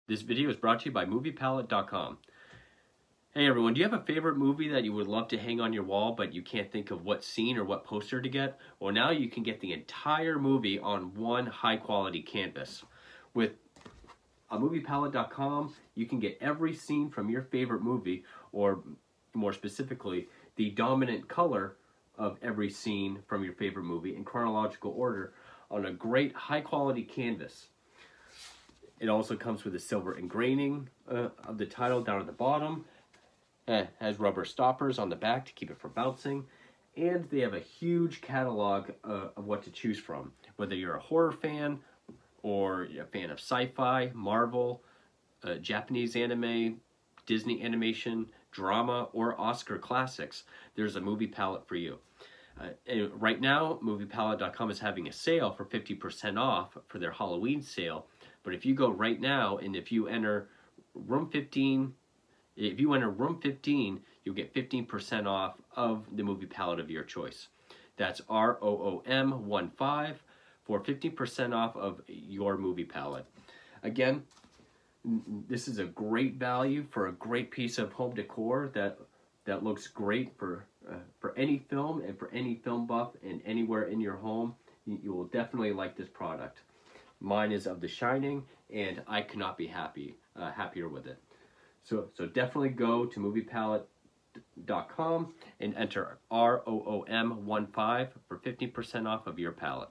This video is brought to you by MoviePalette.com. Hey everyone, do you have a favorite movie that you would love to hang on your wall but you can't think of what scene or what poster to get? Well, now you can get the entire movie on one high quality canvas. With MoviePalette.com, you can get every scene from your favorite movie, or more specifically, the dominant color of every scene from your favorite movie in chronological order on a great high quality canvas. It also comes with a silver engraving of the title down at the bottom. It has rubber stoppers on the back to keep it from bouncing. And they have a huge catalog of what to choose from. Whether you're a horror fan, or a fan of sci-fi, Marvel, Japanese anime, Disney animation, drama, or Oscar classics, there's a movie palette for you. Right now, MoviePalette.com is having a sale for 50% off for their Halloween sale. But if you go right now, and if you enter room 15, you'll get 15% off of the movie palette of your choice. That's ROOM15 for 15% off of your movie palette. Again, this is a great value for a great piece of home decor that looks great for any film and for any film buff and anywhere in your home. You will definitely like this product. Mine is of The Shining, and I could not be happier with it. So definitely go to MoviePalette.com and enter ROOM15 for 15% off of your palette.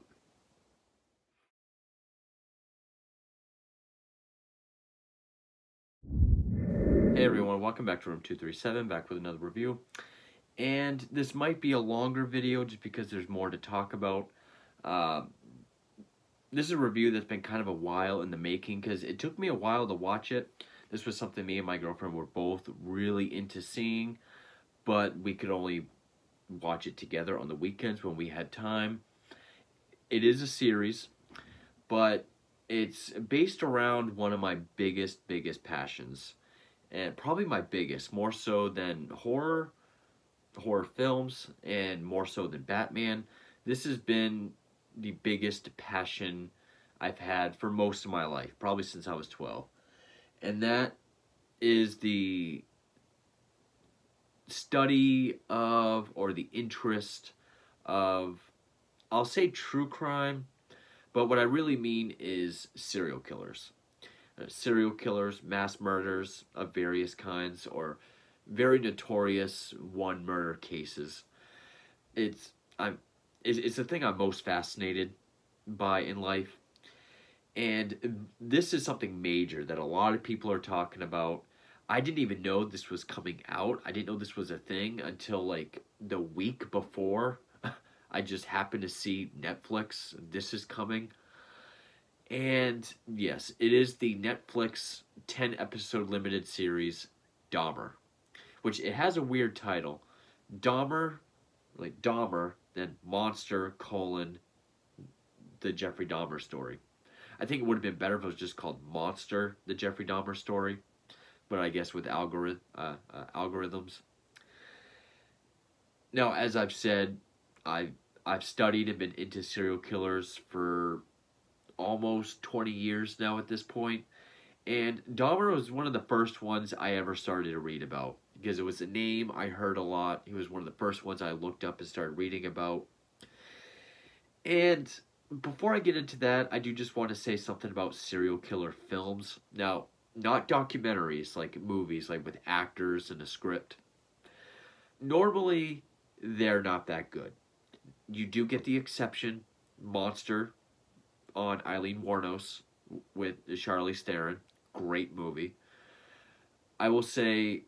Hey everyone, welcome back to Room 237, back with another review. And this might be a longer video just because there's more to talk about. This is a review that's been kind of a while in the making because it took me a while to watch it. This was something me and my girlfriend were both really into seeing, but we could only watch it together on the weekends when we had time. It is a series, but it's based around one of my biggest passions. And probably my biggest, more so than horror films, and more so than Batman. This has been the biggest passion I've had for most of my life, probably since I was 12. And that is the study of, or the interest of, I'll say true crime, but what I really mean is serial killers. Serial killers, mass murders of various kinds, or very notorious one murder cases. It's the thing I'm most fascinated by in life. And this is something major that a lot of people are talking about. I didn't even know this was coming out. I didn't know this was a thing until like the week before. I just happened to see Netflix, this is coming. And yes, it is the Netflix 10-episode limited series, Dahmer. Which, it has a weird title. Dahmer, like Dahmer, then Monster, the Jeffrey Dahmer story. I think it would have been better if it was just called Monster, the Jeffrey Dahmer story. But I guess with algorithms. Now, as I've said, I've studied and been into serial killers for almost 20 years now at this point. And Dahmer was one of the first ones I ever started to read about, because it was a name I heard a lot. He was one of the first ones I looked up and started reading about. And before I get into that, I do just want to say something about serial killer films. Now, not documentaries, like movies, like with actors and a script. Normally, they're not that good. You do get the exception, Monster, on Eileen Wuornos with Charlize Theron. Great movie. I will say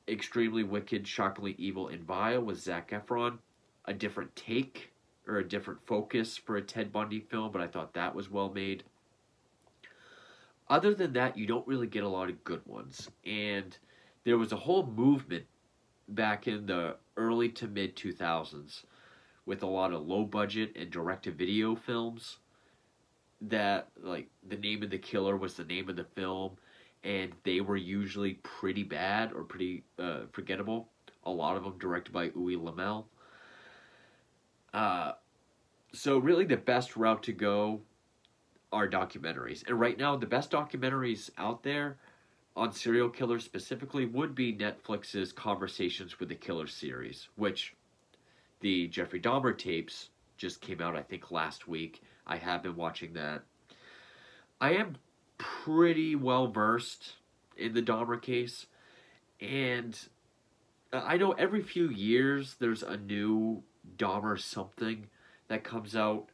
Extremely Wicked, Shockingly Evil, and Vile with Zac Efron. A different take, or a different focus for a Ted Bundy film, but I thought that was well made. Other than that, you don't really get a lot of good ones. And there was a whole movement back in the early to mid 2000s with a lot of low budget and direct-to-video films that, like, the name of the killer was the name of the film, and they were usually pretty bad or pretty forgettable. A lot of them directed by Uwe Lamel. So really the best route to go are documentaries. And right now, the best documentaries out there on serial killers specifically would be Netflix's Conversations with the Killer series, which the Jeffrey Dahmer tapes just came out, I think, last week. I have been watching that. I am pretty well versed in the Dahmer case, and I know every few years there's a new Dahmer something that comes out.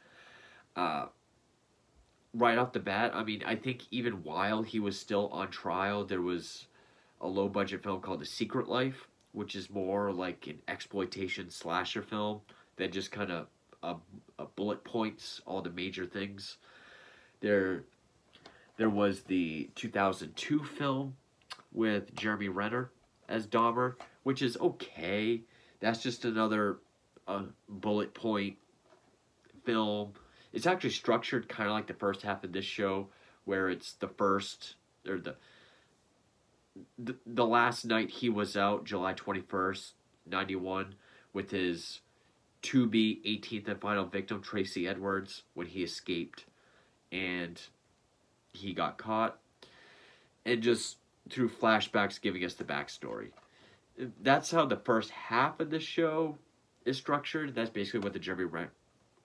Right off the bat, I mean, I think even while he was still on trial, there was a low budget film called The Secret Life, which is more like an exploitation slasher film that just kind of bullet points all the major things. There was the 2002 film with Jeremy Renner as Dahmer, which is okay. That's just another bullet point film. It's actually structured kind of like the first half of this show, where it's the first or the last night he was out, July 21st, 91, with his to-be 18th and final victim, Tracy Edwards, when he escaped and he got caught, and just through flashbacks giving us the backstory. That's how the first half of the show is structured. That's basically what the Jeremy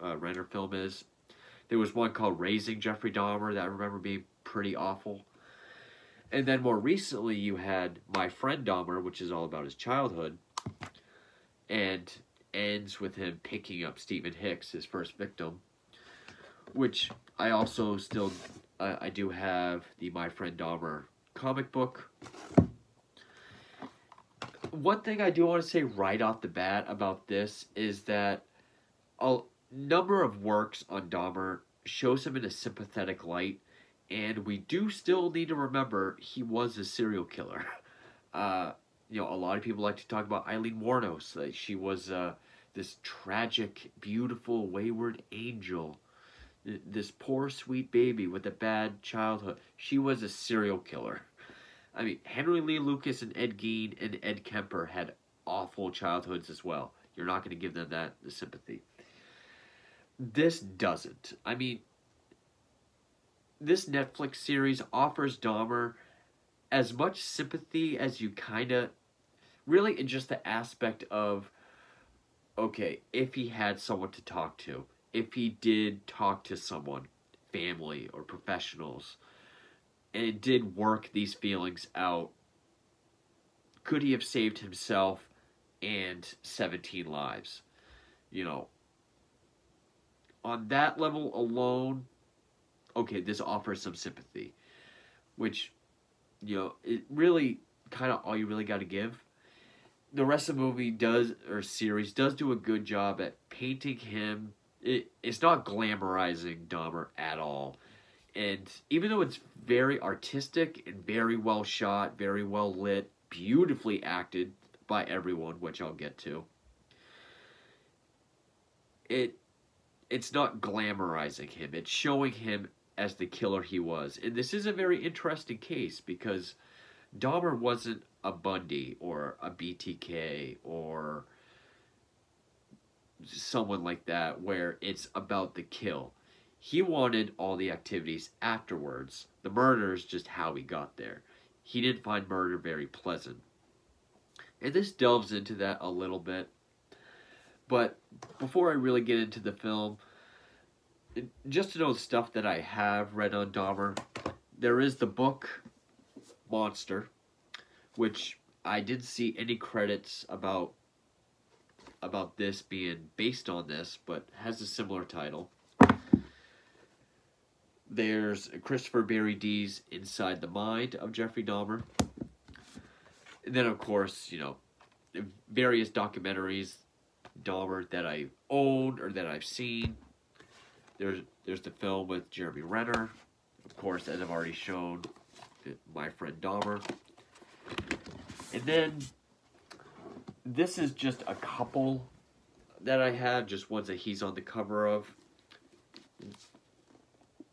Renner film is. There was one called Raising Jeffrey Dahmer that I remember being pretty awful. And then more recently you had My Friend Dahmer, which is all about his childhood, and ends with him picking up Stephen Hicks, his first victim, which I also still, I do have the My Friend Dahmer comic book. One thing I do want to say right off the bat about this is that a number of works on Dahmer shows him in a sympathetic light, and we do still need to remember he was a serial killer. A lot of people like to talk about Eileen Wuornos. Like she was this tragic, beautiful, wayward angel. This poor, sweet baby with a bad childhood. She was a serial killer. I mean, Henry Lee Lucas and Ed Gein and Ed Kemper had awful childhoods as well. You're not going to give them the sympathy. This doesn't. I mean, this Netflix series offers Dahmer as much sympathy as you kind of, really in just the aspect of, okay, if he had someone to talk to, if he did talk to someone, family or professionals, and did work these feelings out, could he have saved himself and 17 lives? On that level alone, okay, this offers some sympathy, which, it really kind of all you really got to give. The rest of the movie series does do a good job at painting him. It's not glamorizing Dahmer at all. And even though it's very artistic and very well shot, very well lit, beautifully acted by everyone, which I'll get to, it's not glamorizing him. It's showing him as the killer he was. And this is a very interesting case because Dahmer wasn't a Bundy or a BTK or someone like that where it's about the kill. He wanted all the activities afterwards. The murder is just how he got there. He didn't find murder very pleasant. And this delves into that a little bit. But before I really get into the film, just to know the stuff that I have read on Dahmer, there is the book Monster, which I didn't see any credits about this being based on this, but has a similar title. There's Christopher Berry D's Inside the Mind of Jeffrey Dahmer. And then, of course, various documentaries, Dahmer, that I own or that I've seen. There's the film with Jeremy Renner. Of course, as I've already shown, My Friend Dahmer. And then, this is just a couple that I have, just ones that he's on the cover of.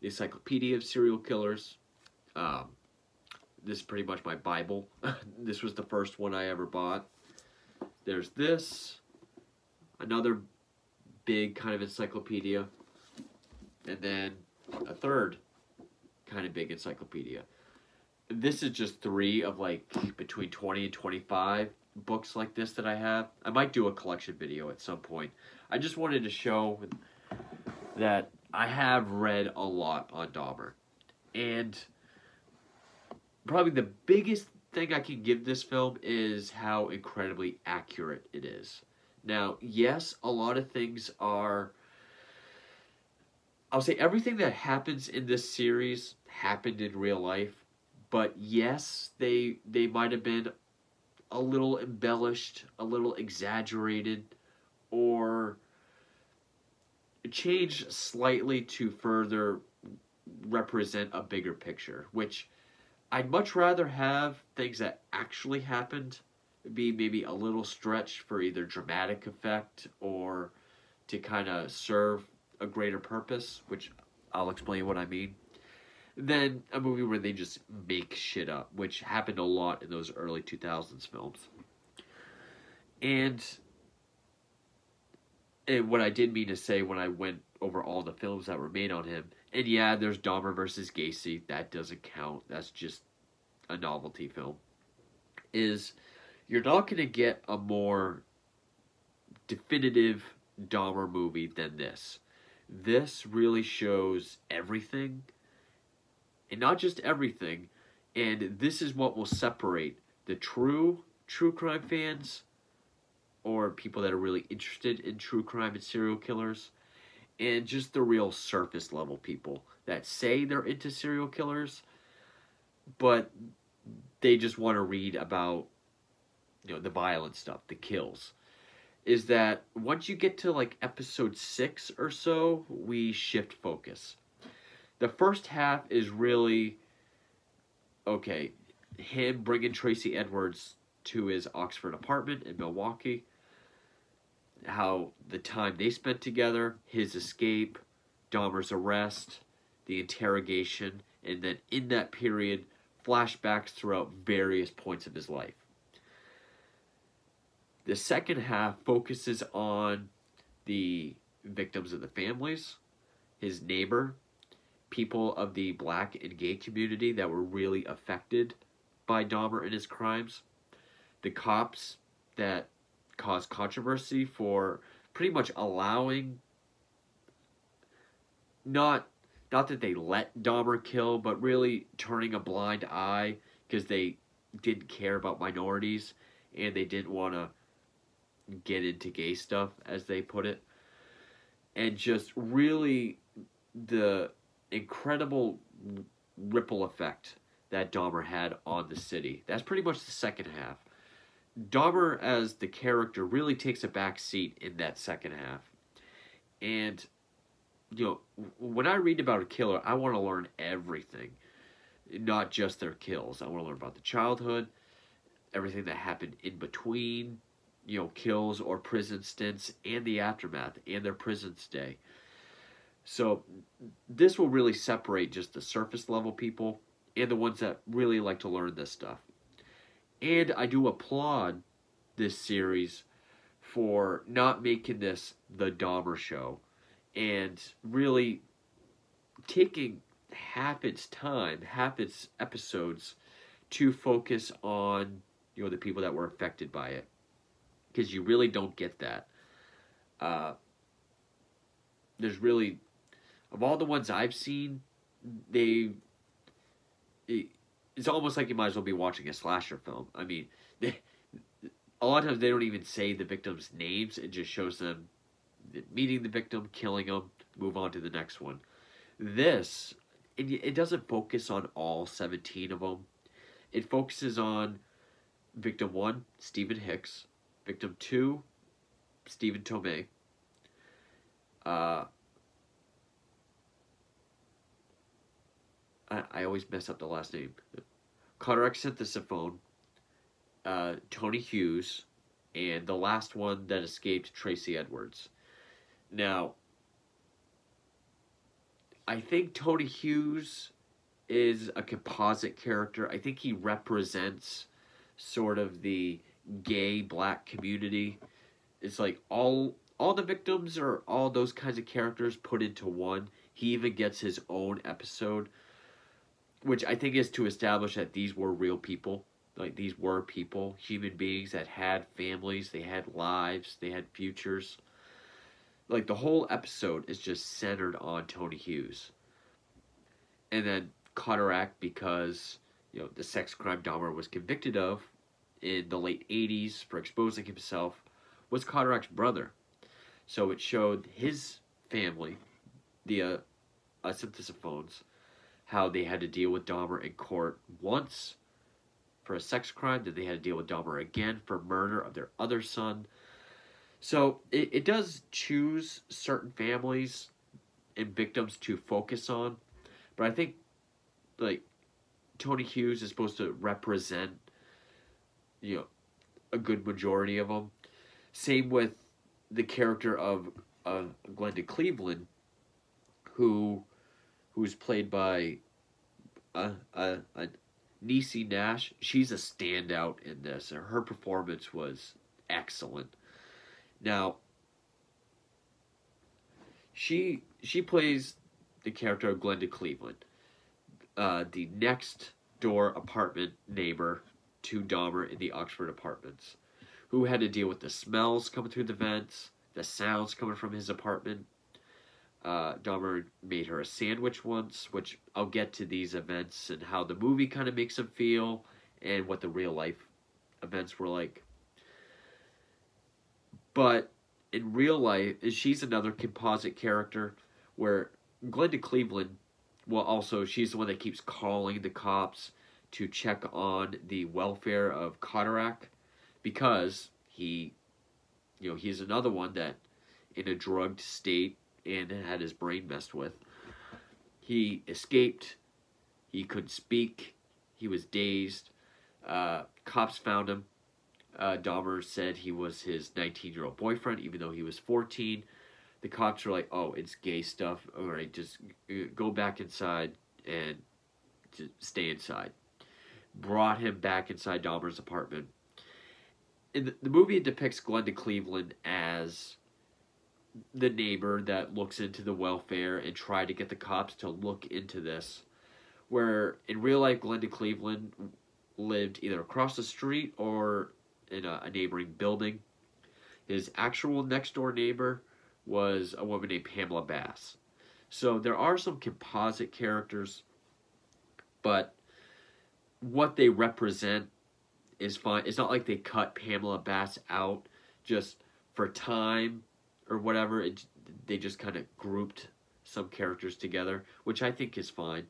The Encyclopedia of Serial Killers. This is pretty much my Bible. This was the first one I ever bought. There's this. Another big kind of encyclopedia. And then a third kind of big encyclopedia. This is just 3 of like between 20 and 25 books like this that I have. I might do a collection video at some point. I just wanted to show that I have read a lot on Dahmer. And probably the biggest thing I can give this film is how incredibly accurate it is. Now, yes, a lot of things are... I'll say everything that happens in this series happened in real life. But yes, they might have been a little embellished, a little exaggerated, or changed slightly to further represent a bigger picture, which I'd much rather have things that actually happened be maybe a little stretched for either dramatic effect or to kind of serve a greater purpose, which I'll explain what I mean, than a movie where they just make shit up, which happened a lot in those early 2000s films. And what I did mean to say when I went over all the films that were made on him, and yeah, there's Dahmer versus Gacy, that doesn't count, that's just a novelty film, is you're not going to get a more definitive Dahmer movie than this. This really shows everything, and not just everything, and this is what will separate the true crime fans, or people that are really interested in true crime and serial killers, and just the real surface level people that say they're into serial killers, but they just want to read about, you know, the violent stuff, the kills. Is that once you get to like episode 6 or so, we shift focus. The first half is really, okay, him bringing Tracy Edwards to his Oxford apartment in Milwaukee, how the time they spent together, his escape, Dahmer's arrest, the interrogation, and then in that period, flashbacks throughout various points of his life. The second half focuses on the victims of the families, his neighbor, people of the black and gay community that were really affected by Dahmer and his crimes, the cops that caused controversy for pretty much allowing, not that they let Dahmer kill, but really turning a blind eye because they didn't care about minorities and they didn't want to get into gay stuff, as they put it. And just really the incredible ripple effect that Dahmer had on the city. That's pretty much the second half. Dahmer as the character really takes a back seat in that second half. And, you know, when I read about a killer, I want to learn everything. Not just their kills. I want to learn about the childhood, everything that happened in between, you know, kills or prison stints, and the aftermath, and their prison stay. So this will really separate just the surface level people and the ones that really like to learn this stuff. And I do applaud this series for not making this the Dahmer show and really taking half its time, half its episodes to focus on, you know, the people that were affected by it. Because you really don't get that. There's really, of all the ones I've seen, it's almost like you might as well be watching a slasher film. I mean, a lot of times they don't even say the victims' names. It just shows them meeting the victim, killing them, move on to the next one. This, it doesn't focus on all 17 of them. It focuses on victim 1, Stephen Hicks. Victim 2, Stephen Tomei. I always mess up the last name. Cardiac Synthesophone, Tony Hughes, and the last one that escaped, Tracy Edwards. Now, I think Tony Hughes is a composite character. I think he represents sort of the gay black community. It's like all the victims are all those kinds of characters put into one. He even gets his own episode. which I think is to establish that these were real people. Like, these were people, human beings that had families, they had lives, they had futures. Like, the whole episode is just centered on Tony Hughes. And then Cataract, because, the sex crime Dahmer was convicted of in the late 80s for exposing himself, was Cataract's brother. So it showed his family, the synthesophones, how they had to deal with Dahmer in court once for a sex crime, then they had to deal with Dahmer again for murder of their other son. So it does choose certain families and victims to focus on, but I think, like, Tony Hughes is supposed to represent, a good majority of them. Same with the character of Glenda Cleveland, who's played by Niecy Nash. She's a standout in this, and her performance was excellent. Now, she plays the character of Glenda Cleveland, the next door apartment neighbor to Dahmer in the Oxford apartments, who had to deal with the smells coming through the vents, the sounds coming from his apartment. Dahmer made her a sandwich once, which I'll get to these events and how the movie kind of makes them feel and what the real life events were like. But in real life, she's another composite character where Glenda Cleveland, well, also, she's the one that keeps calling the cops to check on the welfare of Cataract, because he's another one that, in a drugged state and had his brain messed with, he escaped, he couldn't speak, he was dazed, cops found him. Dahmer said he was his 19-year-old boyfriend, even though he was 14. The cops were like, oh, it's gay stuff. All right, just go back inside and just stay inside. Brought him back inside Dahmer's apartment. In the movie, it depicts Glenda Cleveland as the neighbor that looks into the welfare and tried to get the cops to look into this. Where in real life, Glenda Cleveland lived either across the street or in a neighboring building. His actual next door neighbor was a woman named Pamela Bass. So there are some composite characters, but what they represent is fine. It's not like they cut Pamela Bass out just for time or whatever. They just kind of grouped some characters together, which I think is fine.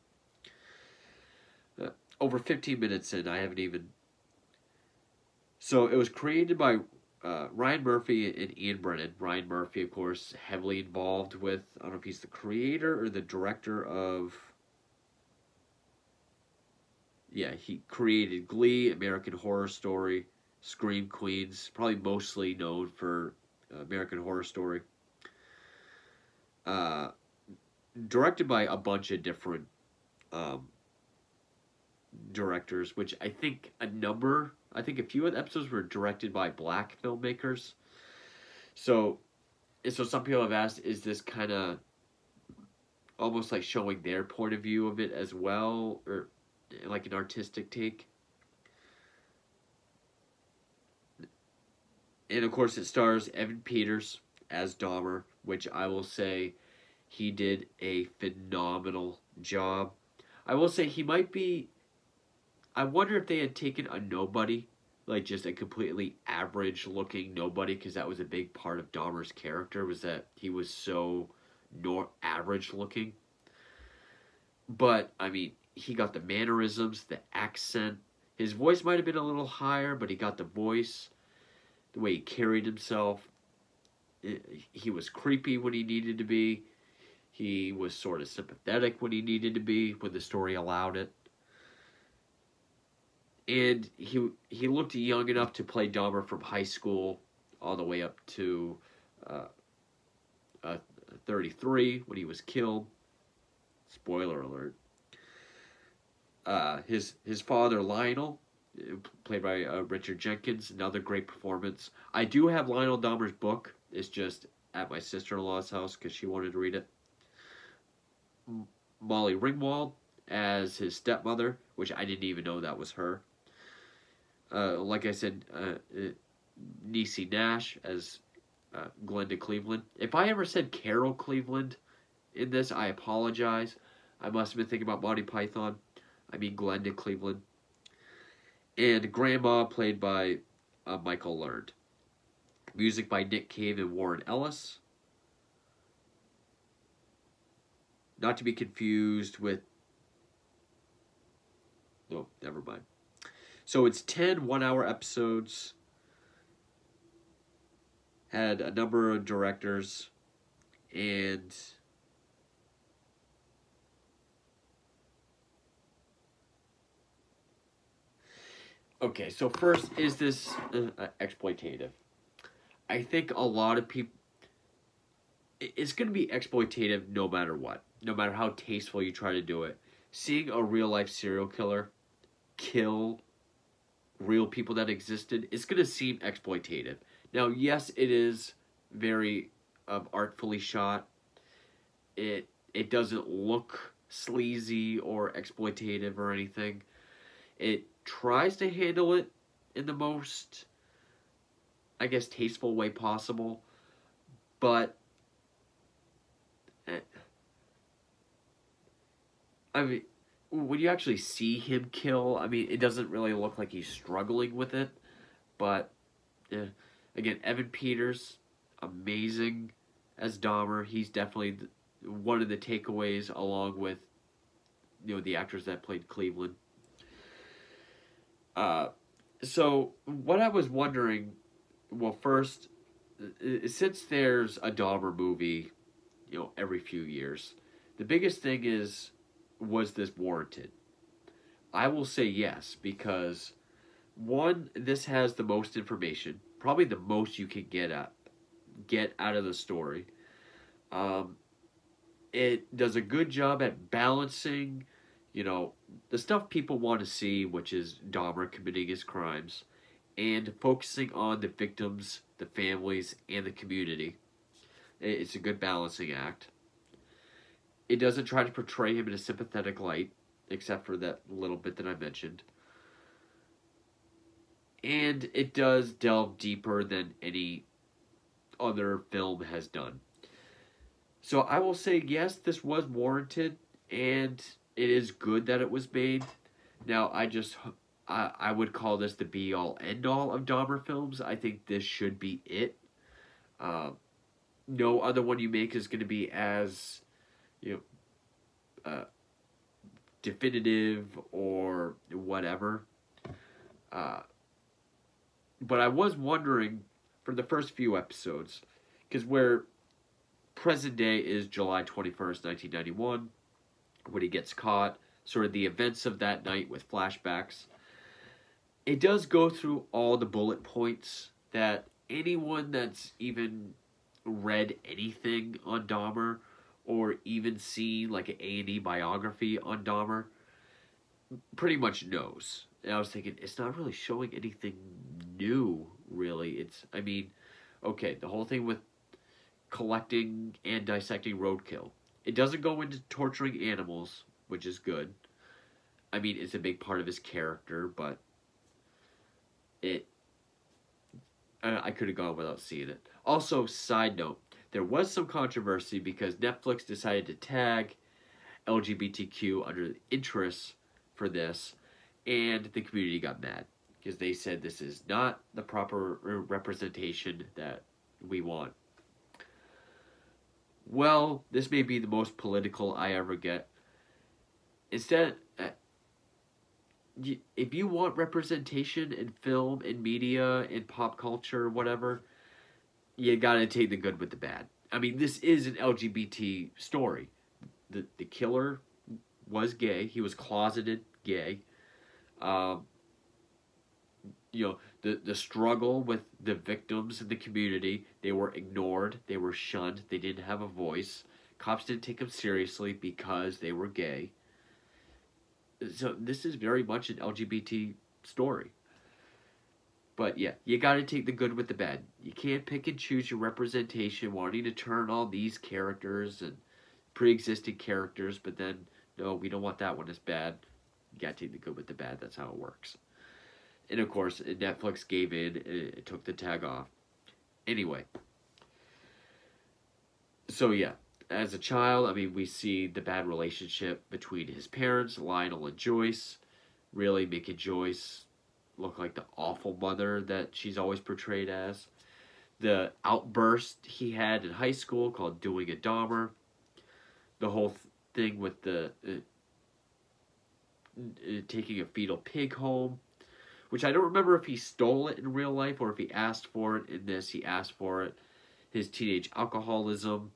Over 15 minutes in, I haven't even... So it was created by Ryan Murphy and Ian Brennan. Ryan Murphy, of course, heavily involved with, I don't know if he's the creator or the director of... Yeah, he created Glee, American Horror Story, Scream Queens, probably mostly known for American Horror Story. Directed by a bunch of different directors, which I think a few of the episodes were directed by black filmmakers. So some people have asked, is this kind of almost like showing their point of view of it as well, or like an artistic take? And of course it stars Evan Peters as Dahmer, which I will say he did a phenomenal job. I will say he might be... I wonder if they had taken a nobody, like just a completely average-looking nobody, because that was a big part of Dahmer's character, was that he was so average-looking. But, I mean, he got the mannerisms, the accent. His voice might have been a little higher, but he got the voice, the way he carried himself. He was creepy when he needed to be. He was sort of sympathetic when he needed to be, when the story allowed it. And he looked young enough to play Dahmer from high school all the way up to 33 when he was killed. Spoiler alert. His father, Lionel, played by Richard Jenkins, another great performance. I do have Lionel Dahmer's book. It's just at my sister-in-law's house because she wanted to read it. Molly Ringwald as his stepmother, which I didn't even know that was her. Like I said, Niecy Nash as Glenda Cleveland. If I ever said Carol Cleveland in this, I apologize. I must have been thinking about Monty Python. I mean Glenda Cleveland. And Grandma, played by Michael Learned. Music by Nick Cave and Warren Ellis. Not to be confused with... Oh, never mind. So it's 10 one-hour episodes. Had a number of directors. And... Okay, so first, is this exploitative? I think a lot of people... It's going to be exploitative no matter what. No matter how tasteful you try to do it. Seeing a real-life serial killer kill real people that existed, it's going to seem exploitative. Now, yes, it is very artfully shot. It doesn't look sleazy or exploitative or anything. It tries to handle it in the most, I guess, tasteful way possible. But I mean, when you actually see him kill, I mean, it doesn't really look like he's struggling with it. But, again, Evan Peters, amazing as Dahmer. He's definitely one of the takeaways, along with, the actors that played Cleveland. So, what I was wondering, well, first, since there's a Dahmer movie, every few years, the biggest thing is, was this warranted? I will say yes, because one, this has the most information, probably the most you can get out of the story. It does a good job at balancing, the stuff people want to see, which is Dahmer committing his crimes, and focusing on the victims, the families, and the community. It's a good balancing act. It doesn't try to portray him in a sympathetic light, except for that little bit that I mentioned. And it does delve deeper than any other film has done. So I will say, yes, this was warranted, and it is good that it was made. Now, I would call this the be-all, end-all of Dahmer films. I think this should be it. No other one you make is going to be as... definitive or whatever. But I was wondering, for the first few episodes, because where present day is July 21st, 1991, when he gets caught, sort of the events of that night with flashbacks, it does go through all the bullet points that anyone that's even read anything on Dahmer, or even seen like an A&E biography on Dahmer, pretty much knows. And I was thinking, it's not really showing anything new, really. Okay, the whole thing with collecting and dissecting roadkill. It doesn't go into torturing animals, which is good. I mean, it's a big part of his character, but I could have gone without seeing it. Also, side note, there was some controversy because Netflix decided to tag LGBTQ under the interests for this, and the community got mad because they said this is not the proper representation that we want. Well, this may be the most political I ever get. Instead, if you want representation in film, in media, in pop culture, whatever, you gotta take the good with the bad. I mean, this is an LGBT story. The killer was gay. He was closeted gay. The struggle with the victims in the community. They were ignored. They were shunned. They didn't have a voice. Cops didn't take them seriously because they were gay. So this is very much an LGBT story. But yeah, you gotta take the good with the bad. You can't pick and choose your representation, wanting to turn all these characters and pre-existing characters, but then No, we don't want that one as bad. You gotta take the good with the bad. That's how it works. And of course, Netflix gave in. It took the tag off. Anyway, so yeah, as a child, I mean, we see the bad relationship between his parents, Lionel and Joyce, really making Joyce look like the awful mother that she's always portrayed as. The outburst he had in high school called doing a Dahmer. The whole thing with the taking a fetal pig home, which I don't remember if he stole it in real life or if he asked for it. In this, he asked for it. His teenage alcoholism,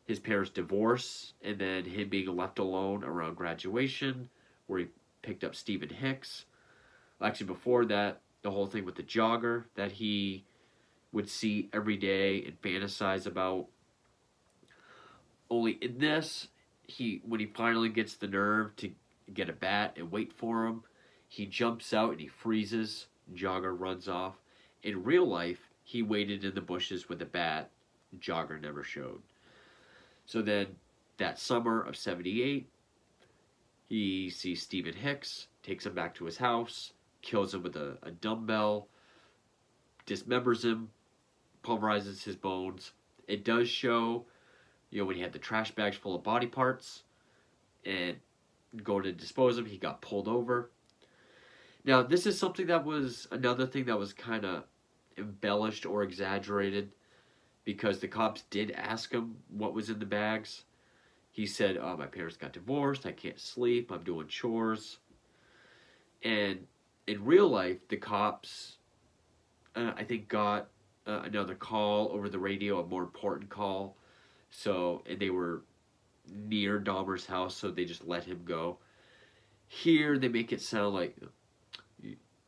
his parents' divorce, and then him being left alone around graduation, where he picked up Stephen Hicks. Actually, before that, the whole thing with the jogger that he would see every day and fantasize about. Only in this, when he finally gets the nerve to get a bat and wait for him, he jumps out and he freezes. Jogger runs off. In real life, he waited in the bushes with a bat. Jogger never showed. So then, that summer of '78, he sees Stephen Hicks, takes him back to his house, kills him with a dumbbell, dismembers him, pulverizes his bones. It does show, when he had the trash bags full of body parts and going to dispose of them, he got pulled over. Now, this is something that was another thing that was kind of embellished or exaggerated, because the cops did ask him what was in the bags. He said, "Oh, my parents got divorced, I can't sleep, I'm doing chores." And in real life, the cops, I think, got another call over the radio, a more important call. And they were near Dahmer's house, so they just let him go. Here, they make it sound like,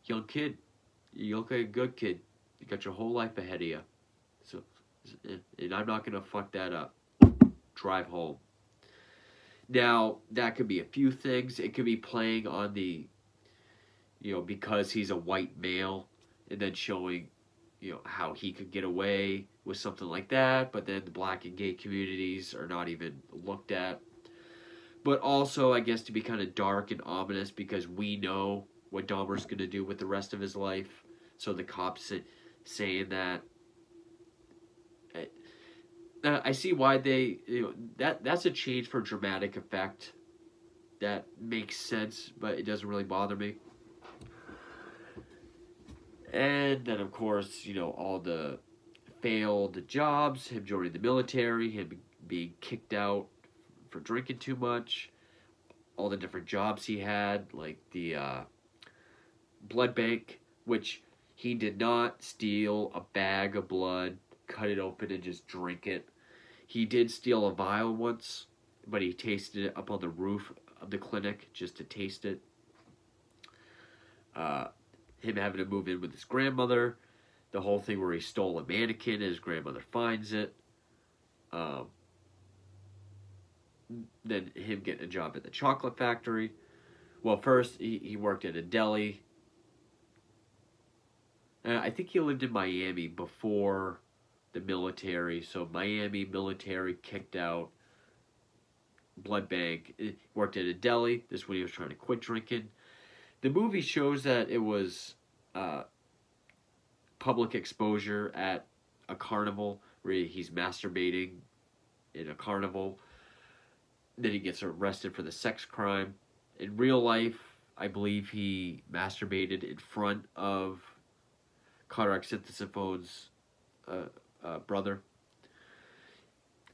young kid, you look like a good kid. You got your whole life ahead of you. And I'm not going to fuck that up. Drive home. Now, that could be a few things. It could be playing on the, because he's a white male, and then showing, how he could get away with something like that, but then the black and gay communities are not even looked at. But also, I guess, to be kind of dark and ominous, because we know what Dahmer's going to do with the rest of his life. So the cops saying that. I see why they, that's a change for dramatic effect. That makes sense, but it doesn't really bother me. And then, of course, all the failed jobs, him joining the military, him being kicked out for drinking too much, all the different jobs he had, like the blood bank, which he did not steal a bag of blood, cut it open, and just drink it. He did steal a vial once, but he tasted it up on the roof of the clinic just to taste it. Him having to move in with his grandmother, the whole thing where he stole a mannequin and his grandmother finds it. Then him getting a job at the chocolate factory. Well, first he worked at a deli. I think he lived in Miami before the military. So Miami military kicked out. Blood bank. Worked at a deli. This is when he was trying to quit drinking. The movie shows that it was public exposure at a carnival where he's masturbating in a carnival. Then he gets arrested for the sex crime. In real life, I believe he masturbated in front of Carter Synthesophone's brother.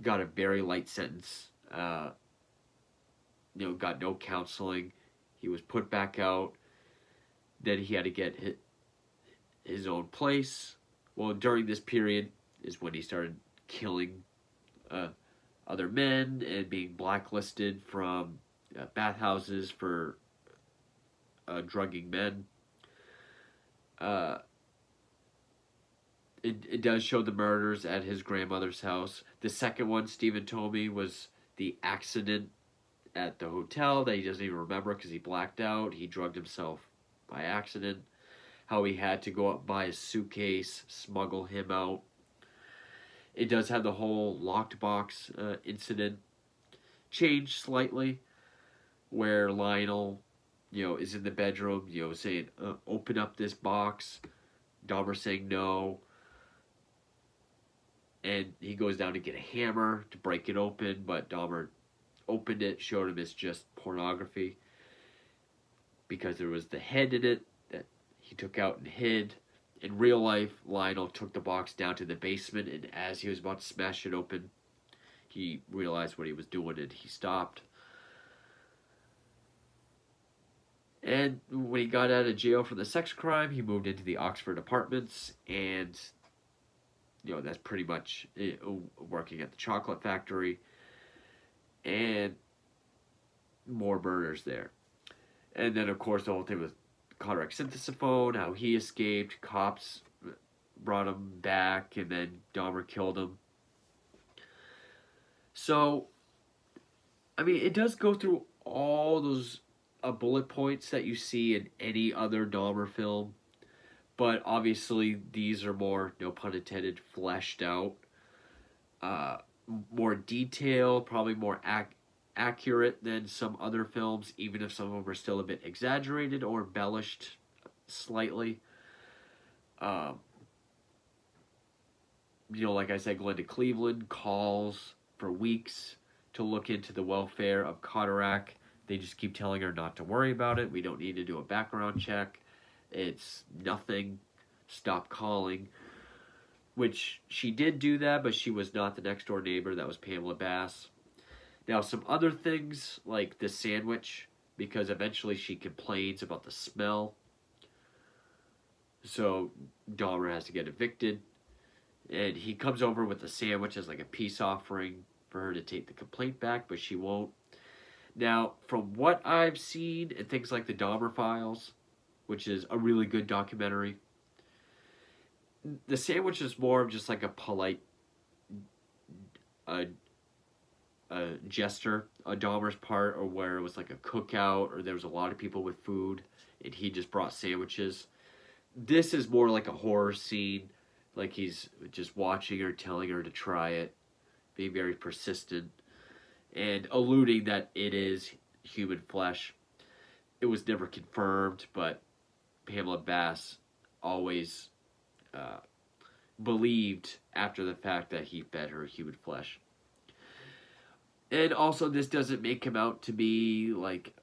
Got a very light sentence. Got no counseling. He was put back out. Then he had to get his own place. Well, during this period is when he started killing other men and being blacklisted from bathhouses for drugging men. It does show the murders at his grandmother's house. The second one, Stephen told me, was the accident at the hotel that he doesn't even remember because he blacked out. He drugged himself by accident. How he had to go up buy a suitcase, smuggle him out. It does have the whole locked box incident changed slightly. where Lionel, is in the bedroom, saying, open up this box. Dahmer saying no. And he goes down to get a hammer to break it open, but Dahmer opened it, showed him it's just pornography because there was the head in it that he took out and hid. In real life, Lionel took the box down to the basement, and as he was about to smash it open, he realized what he was doing and he stopped. And when he got out of jail for the sex crime, he moved into the Oxford apartments, and that's pretty much it, working at the chocolate factory, and more murders there. And then, of course, the whole thing with cardiac synthesophone, how he escaped, cops brought him back, and then Dahmer killed him. So, I mean, it does go through all those bullet points that you see in any other Dahmer film, but obviously these are more, no pun intended, fleshed out, more detailed, probably more accurate than some other films, even if some of them are still a bit exaggerated or embellished slightly. Like I said, Glenda Cleveland calls for weeks to look into the welfare of Kodarak. They just keep telling her not to worry about it. We don't need to do a background check. It's nothing. Stop calling. Which she did do that, but she was not the next door neighbor. That was Pamela Bass. Now, some other things, like the sandwich, because eventually she complains about the smell. So Dahmer has to get evicted. And he comes over with the sandwich as like a peace offering for her to take the complaint back, but she won't. Now, from what I've seen in things like the Dahmer Files, which is a really good documentary, the sandwich is more of just like a polite gesture on Dahmer's part, or where it was like a cookout, or there was a lot of people with food, and he just brought sandwiches. This is more like a horror scene, like he's just watching her, telling her to try it, being very persistent, and alluding that it is human flesh. It was never confirmed, but Pamela Bass always believed after the fact that he fed her human flesh. And also, this doesn't make him out to be like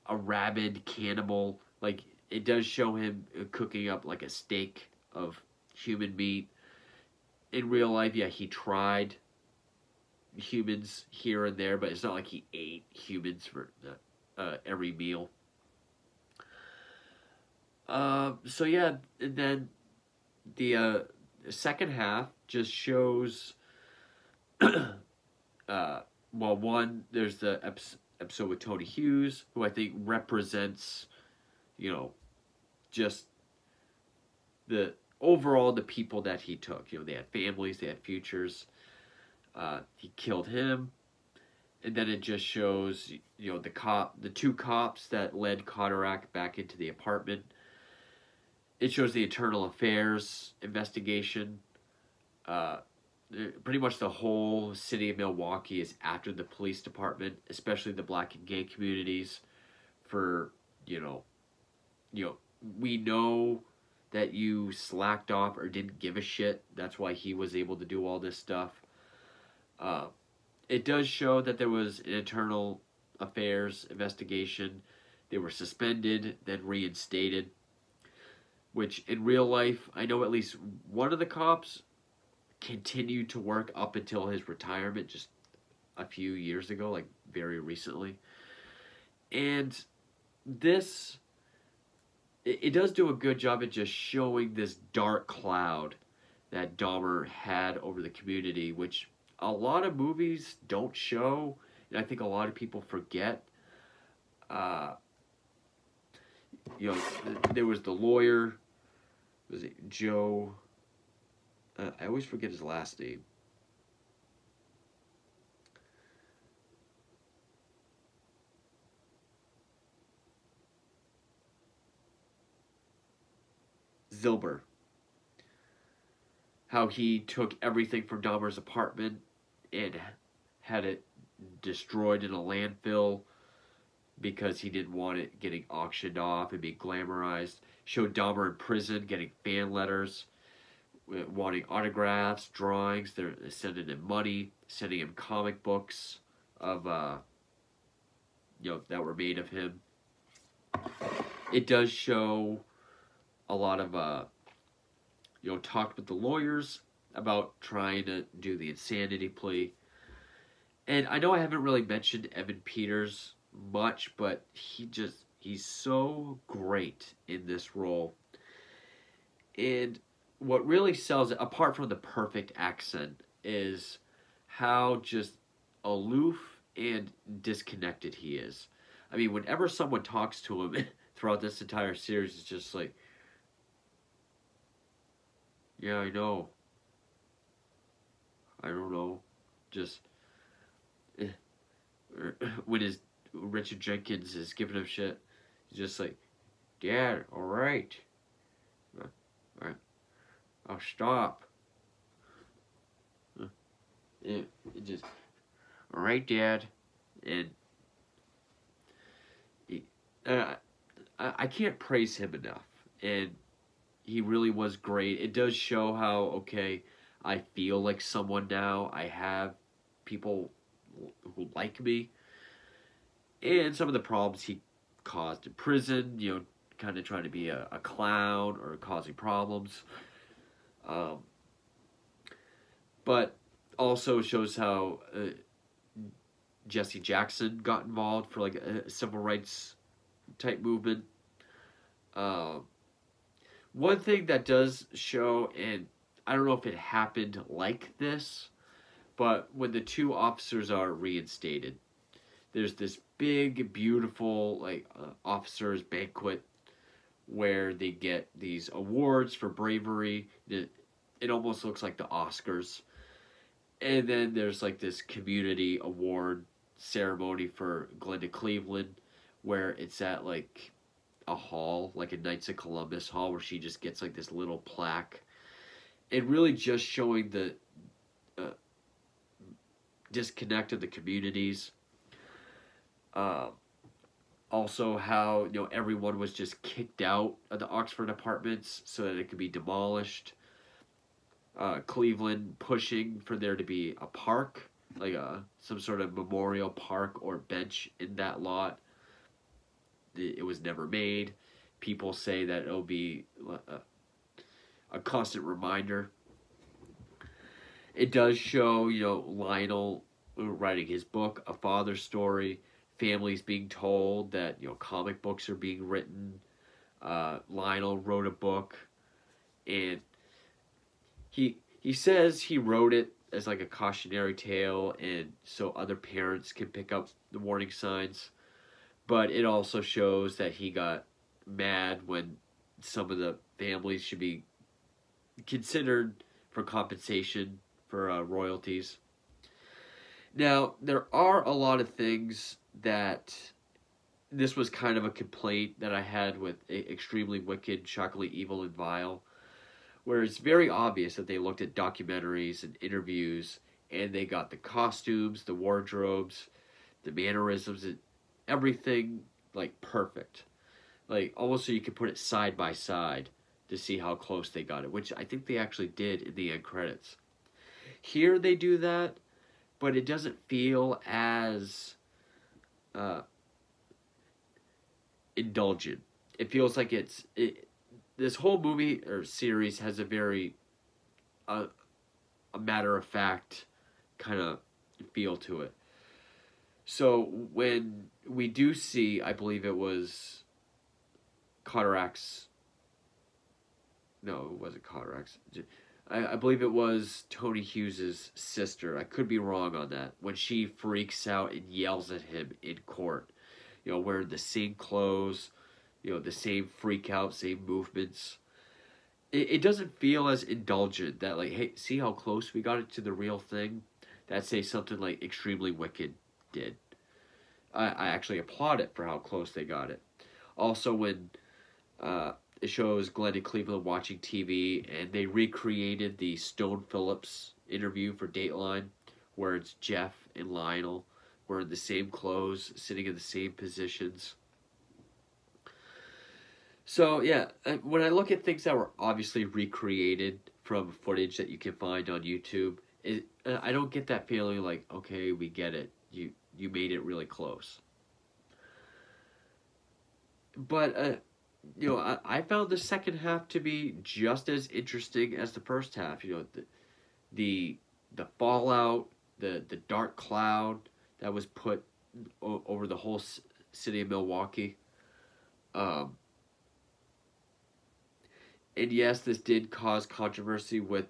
a rabid cannibal. Like, it does show him cooking up like a steak of human meat. In real life, yeah, he tried humans here and there, but it's not like he ate humans for every meal. So yeah, and then the second half just shows well, one, there's the episode with Tony Hughes, who I think represents, just the overall the people that he took. They had families, they had futures. He killed him, and then it just shows, the two cops that led Kodarak back into the apartment. It shows the internal affairs investigation. Pretty much the whole city of Milwaukee is after the police department, especially the black and gay communities, for, we know that you slacked off or didn't give a shit. That's why he was able to do all this stuff. It does show that there was an internal affairs investigation. They were suspended, then reinstated, which in real life, I know at least one of the cops continued to work up until his retirement just a few years ago, like very recently. And this, it does do a good job at just showing this dark cloud that Dahmer had over the community, which a lot of movies don't show, and I think a lot of people forget. There was the lawyer, was it Joe? I always forget his last name. Zilber. How he took everything from Dahmer's apartment and had it destroyed in a landfill because he didn't want it getting auctioned off and being glamorized. Showed Dahmer in prison getting fan letters, wanting autographs, drawings. They're sending him money, sending him comic books of that were made of him. It does show a lot of talked with the lawyers about trying to do the insanity plea. And I know I haven't really mentioned Evan Peters much, but he's so great in this role. And what really sells it, apart from the perfect accent, is how just aloof and disconnected he is. I mean, whenever someone talks to him throughout this entire series, it's just like, yeah, I know. I don't know. Just when Richard Jenkins is giving him shit, he's just like, Dad, all right. I'll stop. It just, all right, Dad. And I can't praise him enough. And he really was great. It does show how, okay, I feel like someone now. I have people who like me. And some of the problems he caused in prison, kind of trying to be a clown or causing problems. But also shows how Jesse Jackson got involved for like a civil rights type movement. One thing that does show, and I don't know if it happened like this, but when the two officers are reinstated, there's this big, beautiful officers banquet where they get these awards for bravery. It almost looks like the Oscars. And then there's like this community award ceremony for Glenda Cleveland, where it's at like a hall, like a Knights of Columbus hall, where she just gets like this little plaque. And really just showing the disconnect of the communities. Also how, everyone was just kicked out of the Oxford apartments so that it could be demolished. Cleveland pushing for there to be a park, like some sort of memorial park or bench in that lot. It was never made. People say that it'll be a constant reminder. It does show, Lionel writing his book, A Father's Story, families being told that, comic books are being written. Lionel wrote a book, and he says he wrote it as like a cautionary tale and so other parents can pick up the warning signs. But it also shows that he got mad when some of the families should be considered for compensation for royalties. Now, there are a lot of things that this was kind of a complaint that I had with Extremely Wicked, Shockingly Evil, and Vile, where it's very obvious that they looked at documentaries and interviews and they got the costumes, the wardrobes, the mannerisms, and everything like perfect. Like almost so you could put it side by side to see how close they got it, which I think they actually did in the end credits. Here they do that, but it doesn't feel as indulgent. It feels like this whole movie or series has a very a matter-of-fact kind of feel to it. So when we do see, I believe it was Cataract's, no, it wasn't Cataract's. I believe it was Tony Hughes' sister. I could be wrong on that. When she freaks out and yells at him in court, wearing the same clothes, the same freak out, same movements. It doesn't feel as indulgent that like, hey, see how close we got it to the real thing? That say something like Extremely Wicked did. I actually applaud it for how close they got it. Also, when it shows Glenda Cleveland watching TV, and they recreated the Stone Phillips interview for Dateline, where it's Jeff and Lionel wearing the same clothes, sitting in the same positions. So yeah, when I look at things that were obviously recreated from footage that you can find on YouTube, I don't get that feeling like, okay, we get it. You made it really close. But I found the second half to be just as interesting as the first half. The the fallout, the dark cloud that was put over the whole city of Milwaukee. Um, and yes, this did cause controversy with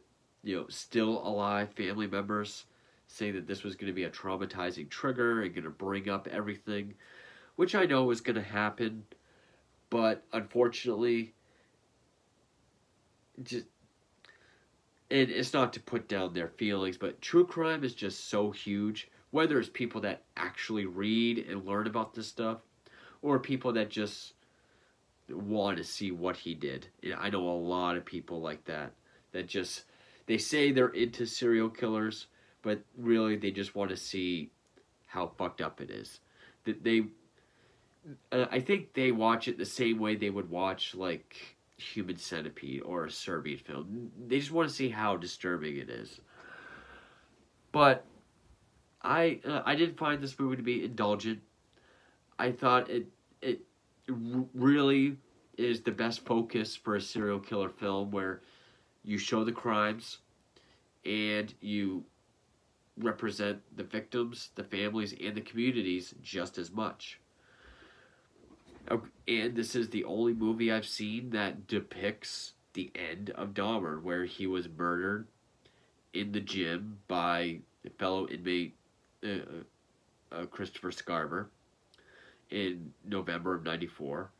still alive family members saying that this was going to be a traumatizing trigger and going to bring up everything, which I know was going to happen, but unfortunately, just and it's not to put down their feelings, but true crime is just so huge. Whether it's people that actually read and learn about this stuff, or people that just want to see what he did. I know a lot of people like that just they say they're into serial killers, but really they just want to see how fucked up it is. That I think they watch it the same way they would watch like Human Centipede or a Serbian film. They just want to see how disturbing it is. But I didn't find this movie to be indulgent. I thought it really is the best focus for a serial killer film, where you show the crimes and you represent the victims, the families, and the communities just as much. And this is the only movie I've seen that depicts the end of Dahmer, where he was murdered in the gym by a fellow inmate, Christopher Scarver, in November of '94.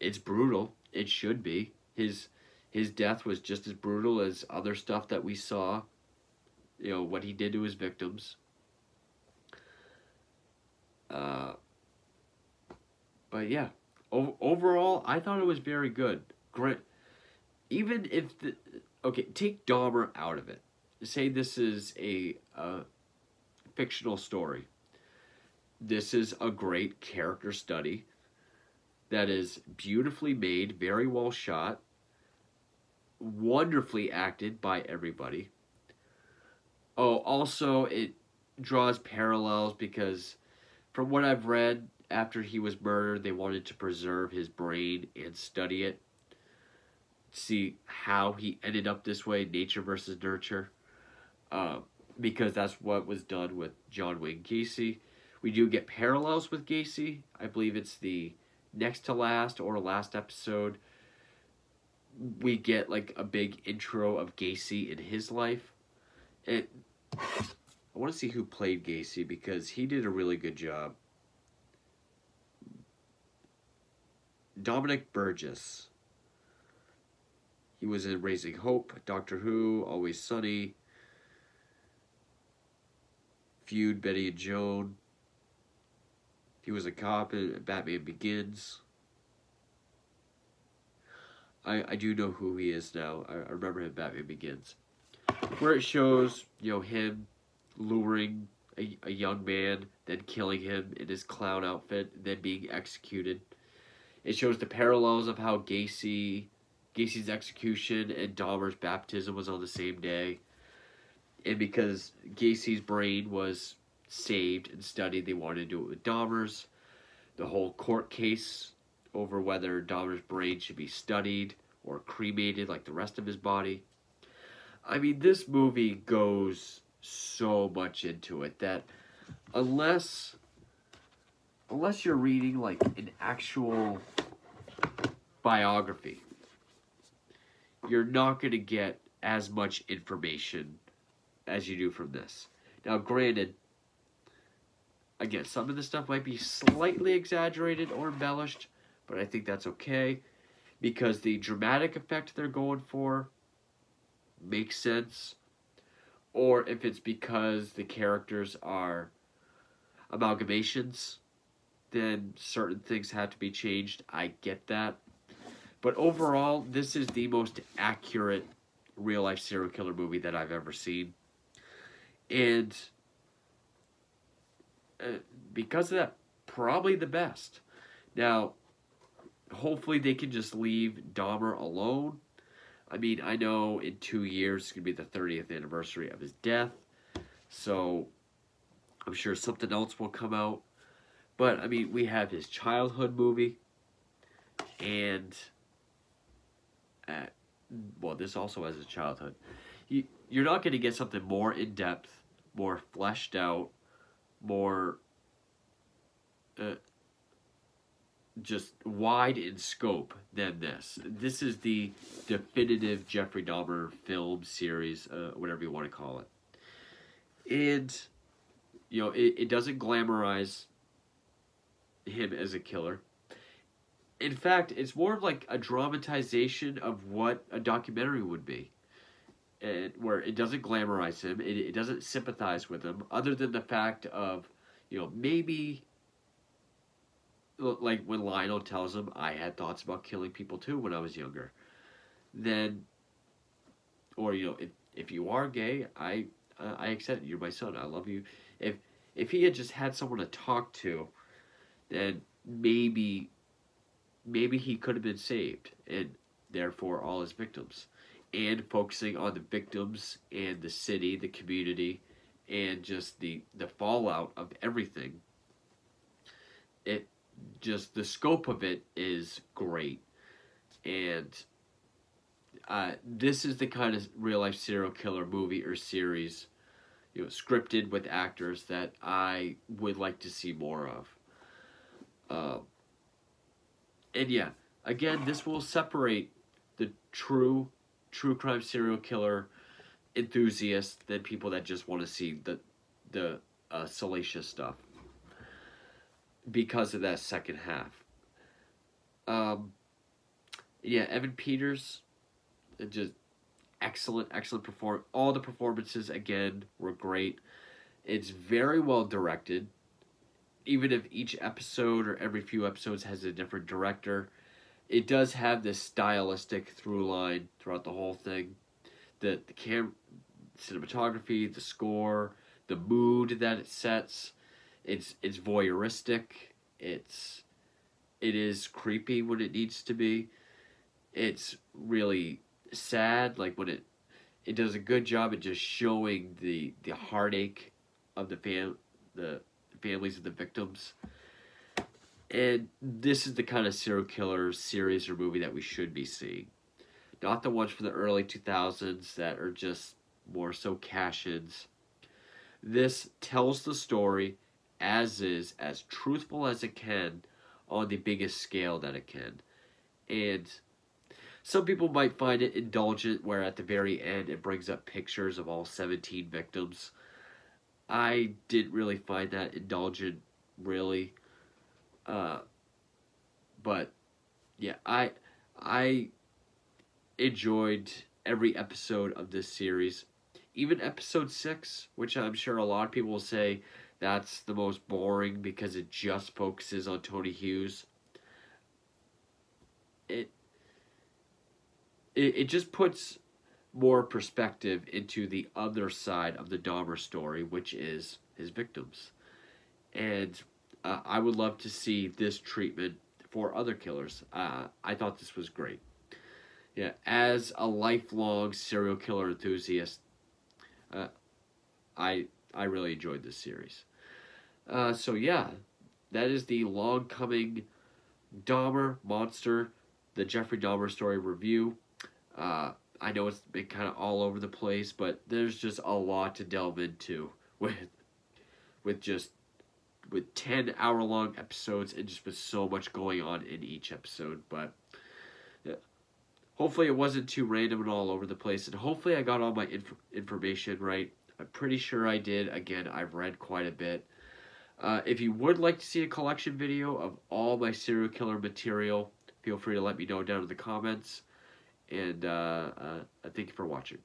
It's brutal. It should be. His death was just as brutal as other stuff that we saw. What he did to his victims. But yeah, overall, I thought it was very good. Great. Even if take Dahmer out of it. Say this is a fictional story. This is a great character study that is beautifully made, very well shot, wonderfully acted by everybody. Oh, also it draws parallels because from what I've read, after he was murdered, they wanted to preserve his brain and study it. See how he ended up this way, nature versus nurture. Because that's what was done with John Wayne Gacy. We do get parallels with Gacy. I believe it's the next to last or last episode. We get like a big intro of Gacy in his life. And I want to see who played Gacy because he did a really good job. Dominic Burgess. He was in Raising Hope, Doctor Who, Always Sunny, Feud, Betty and Joan. He was a cop in Batman Begins. I do know who he is now. I remember him in Batman Begins. Where it shows, him luring a young man, then killing him in his clown outfit, then being executed. It shows the parallels of how Gacy's execution and Dahmer's baptism was on the same day. And because Gacy's brain was saved and studied, they wanted to do it with Dahmer's. The whole court case over whether Dahmer's brain should be studied or cremated like the rest of his body. I mean, this movie goes so much into it that unless you're reading like an actual biography, you're not going to get as much information as you do from this. Now, granted, again, some of the stuff might be slightly exaggerated or embellished, but I think that's okay because the dramatic effect they're going for makes sense. Or if it's because the characters are amalgamations, then certain things have to be changed. I get that. But overall, this is the most accurate real-life serial killer movie that I've ever seen. And because of that, probably the best. Now, hopefully they can just leave Dahmer alone. I mean, I know in 2 years it's going to be the 30th anniversary of his death, so I'm sure something else will come out. But, I mean, we have his childhood movie, and, well, this also has his childhood. You're not going to get something more in-depth, more fleshed out, more just wide in scope than this. This is the definitive Jeffrey Dahmer film series, whatever you want to call it. And, you know, it doesn't glamorize him as a killer. In fact, it's more of like a dramatization of what a documentary would be. And where it doesn't glamorize him, it doesn't sympathize with him, other than the fact of, you know, maybe, like when Lionel tells him, I had thoughts about killing people too when I was younger. Then, or, you know, if you are gay, I accept it. You're my son. I love you. If he had just had someone to talk to, then maybe he could have been saved, and therefore all his victims. And focusing on the victims and the city, the community, and just the fallout of everything. Just the scope of it is great. And this is the kind of real-life serial killer movie or series, you know, scripted with actors that I would like to see more of. And yeah, again, this will separate the true crime serial killer enthusiasts than people that just want to see the salacious stuff because of that second half. Yeah, Evan Peters, just excellent performance. All the performances, again, were great. It's very well directed. Even if each episode or every few episodes has a different director, it does have this stylistic through line throughout the whole thing. The cinematography, the score, the mood that it sets, it's voyeuristic. It is creepy when it needs to be. It's really sad, like when it does a good job at just showing the heartache of the families of the victims. And this is the kind of serial killer series or movie that we should be seeing. Not the ones from the early 2000s that are just more so cash-ins. This tells the story as is, as truthful as it can, on the biggest scale that it can. And some people might find it indulgent, where at the very end it brings up pictures of all 17 victims. I didn't really find that indulgent, really. But yeah, I enjoyed every episode of this series. Even episode 6, which I'm sure a lot of people will say that's the most boring because it just focuses on Tony Hughes. It just puts more perspective into the other side of the Dahmer story, which is his victims. And I would love to see this treatment for other killers. I thought this was great. Yeah, as a lifelong serial killer enthusiast, I really enjoyed this series. So yeah, that is the long-coming Dahmer Monster, the Jeffrey Dahmer story review. I know it's been kind of all over the place, but there's just a lot to delve into with 10 hour-long episodes and just with so much going on in each episode. But yeah, hopefully it wasn't too random and all over the place, and hopefully I got all my information right. I'm pretty sure I did. Again, I've read quite a bit. If you would like to see a collection video of all my serial killer material, feel free to let me know down in the comments. And thank you for watching.